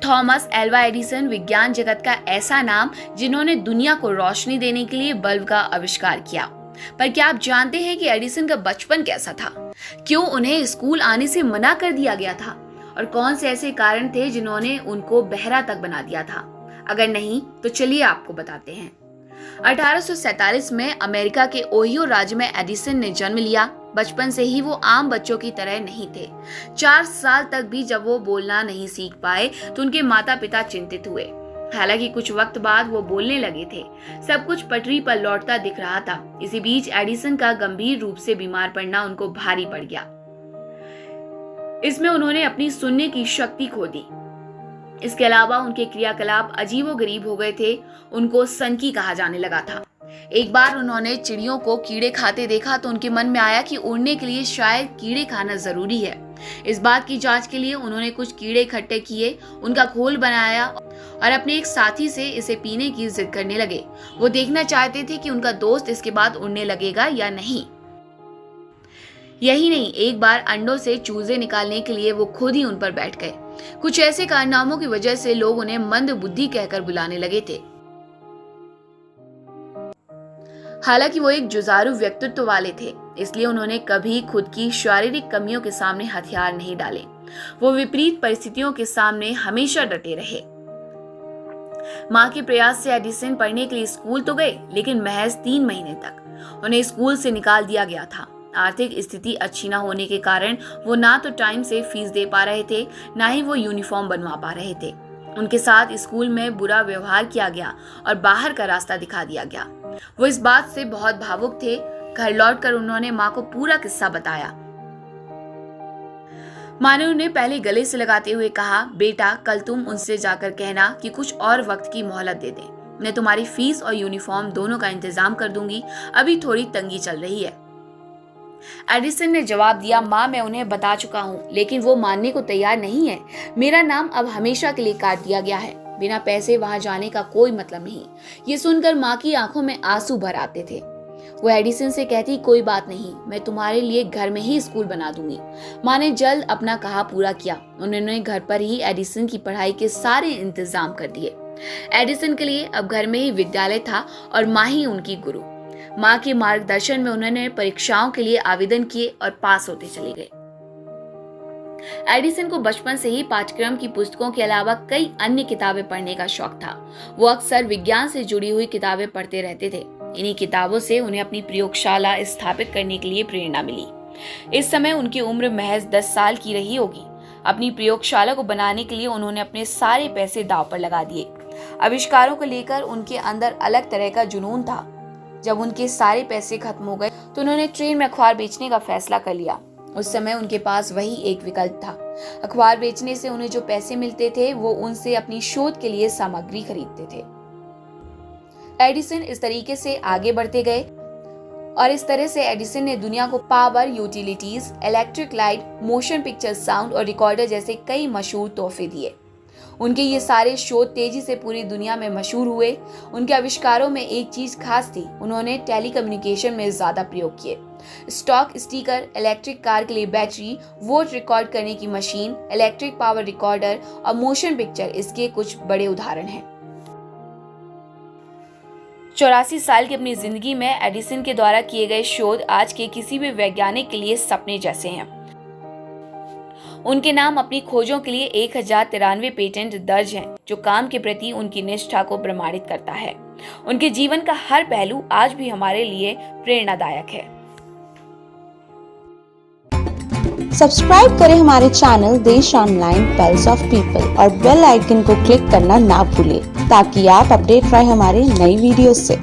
Thomas Alva Edison विज्ञान जगत का ऐसा नाम जिन्होंने दुनिया को रोशनी देने के लिए बल्ब का आविष्कार किया। पर क्या आप जानते हैं कि एडिसन का बचपन कैसा था? क्यों उन्हें स्कूल आने से मना कर दिया गया था? और कौन से ऐसे कारण थे जिन्होंने उनको बहरा तक बना दिया था? अगर नहीं तो चलिए आपको बताते हैं। 1847 में अमेरिका के ओहियो राज्य में एडिसन ने जन्म लिया। बचपन से ही वो आम बच्चों की तरह नहीं थे। 4 साल तक भी जब वो बोलना नहीं सीख पाए तो उनके माता पिता चिंतित हुए। हालांकि कुछ वक्त बाद वो बोलने लगे थे। सब कुछ पटरी पर लौटता दिख रहा था। इसी बीच एडिसन का गंभीर रूप से बीमार पड़ना उनको भारी पड़ गया। इसमें उन्होंने अपनी सुनने की शक्ति खो दी। इसके अलावा उनके क्रियाकलाप अजीबोगरीब हो गए थे। उनको सनकी कहा जाने लगा था। एक बार उन्होंने चिड़ियों को कीड़े खाते देखा तो उनके मन में आया कि उड़ने के लिए शायद कीड़े खाना जरूरी है। इस बात की जांच के लिए उन्होंने कुछ कीड़े इकट्ठे किए, उनका घोल बनाया और अपने एक साथी से इसे पीने की जिद करने लगे। वो देखना चाहते थे कि उनका दोस्त इसके बाद उड़ने लगेगा या नहीं। यही नहीं, एक बार अंडों से चूजे निकालने के लिए वो खुद ही उन पर बैठ गए। कुछ ऐसे कारनामों की वजह से लोग उन्हें मंद बुद्धि कहकर बुलाने लगे थे। हालांकि वो एक जुझारू व्यक्तित्व वाले थे, इसलिए उन्होंने कभी खुद की शारीरिक कमियों के सामने हथियार नहीं डाले। वो विपरीत परिस्थितियों के सामने हमेशा डटे रहे। मां के प्रयास से एडिसन पढ़ने के लिए स्कूल तो गए, लेकिन महज 3 महीने तक उन्हें स्कूल से निकाल दिया गया था। आर्थिक स्थिति अच्छी न होने के कारण वो ना तो टाइम से फीस दे पा रहे थे, ना ही वो यूनिफॉर्म बनवा पा रहे थे। उनके साथ स्कूल में बुरा व्यवहार किया गया और बाहर का रास्ता दिखा दिया गया। वो इस बात से बहुत भावुक थे। घर लौटकर उन्होंने मां को पूरा किस्सा बताया। मां ने उन्हें पहले गले से लगाते हुए कहा, बेटा कल तुम उनसे जाकर कहना कि कुछ और वक्त की मोहलत दे दें। मैं तुम्हारी फीस और यूनिफॉर्म दोनों का इंतजाम कर दूंगी। अभी थोड़ी तंगी चल रही है। एडिसन ने जवाब दिया, मां मैं उन्हें बता चुका हूँ, लेकिन वो मानने को तैयार नहीं है। मेरा नाम अब हमेशा के लिए काट दिया गया है। बिना पैसे वहां जाने का कोई मतलब नहीं। ये सुनकर मां की आंखों में आंसू भर आते थे। वो एडिसन से कहती, कोई बात नहीं, मैं तुम्हारे लिए घर में ही स्कूल बना दूंगी। मां ने जल्द अपना कहा पूरा किया। उन्होंने घर पर ही एडिसन की पढ़ाई के सारे इंतजाम कर दिए। एडिसन के लिए अब घर में ही विद्यालय था और मां ही उनकी गुरु। मां के मार्गदर्शन में उन्होंने परीक्षाओं के लिए आवेदन किए और पास होते चले गए। एडिसन को बचपन से ही पाठ्यक्रम की पुस्तकों के अलावा कई अन्य किताबें पढ़ने का शौक था। वो अक्सर विज्ञान से जुड़ी हुई किताबें पढ़ते रहते थे। इन्हीं किताबों से उन्हें अपनी प्रयोगशाला स्थापित करने के लिए प्रेरणा मिली। इस समय उनकी उम्र महज 10 साल की रही होगी। अपनी प्रयोगशाला को बनाने के लिए उन्होंने अपने सारे पैसे दांव पर लगा दिए। आविष्कारों को लेकर उनके अंदर अलग तरह का जुनून था। जब उनके सारे पैसे खत्म हो गए तो उन्होंने ट्रेन में अखबार बेचने का फैसला कर लिया। उस समय उनके पास वही एक विकल्प था। अखबार बेचने से उन्हें जो पैसे मिलते थे वो उनसे अपनी शोध के लिए सामग्री खरीदते थे। एडिसन इस तरीके से आगे बढ़ते गए और इस तरह से एडिसन ने दुनिया को power, utilities, electric light, motion picture sound और रिकॉर्डर जैसे कई मशहूर तोहफे दिए। उनके ये सारे शोध तेजी से पूरी दुनिया में मशहूर हुए। उनके आविष्कारों में एक चीज खास थी, उन्होंने टेलीकम्युनिकेशन में ज्यादा प्रयोग किए। स्टॉक स्टीकर, इलेक्ट्रिक कार के लिए बैटरी, वोट रिकॉर्ड करने की मशीन, इलेक्ट्रिक पावर रिकॉर्डर और मोशन पिक्चर इसके कुछ बड़े उदाहरण हैं। 84 साल की अपनी जिंदगी में एडिसन के द्वारा किए गए शोध आज के किसी भी वैज्ञानिक के लिए सपने जैसे हैं। उनके नाम अपनी खोजों के लिए 1093 पेटेंट दर्ज हैं, जो काम के प्रति उनकी निष्ठा को प्रमाणित करता है। उनके जीवन का हर पहलू आज भी हमारे लिए प्रेरणादायक है। सब्सक्राइब करें हमारे चैनल देश ऑनलाइन पल्स ऑफ पीपल और बेल आइकन को क्लिक करना ना भूलें, ताकि आप अपडेट रहे हमारे नई वीडियो से।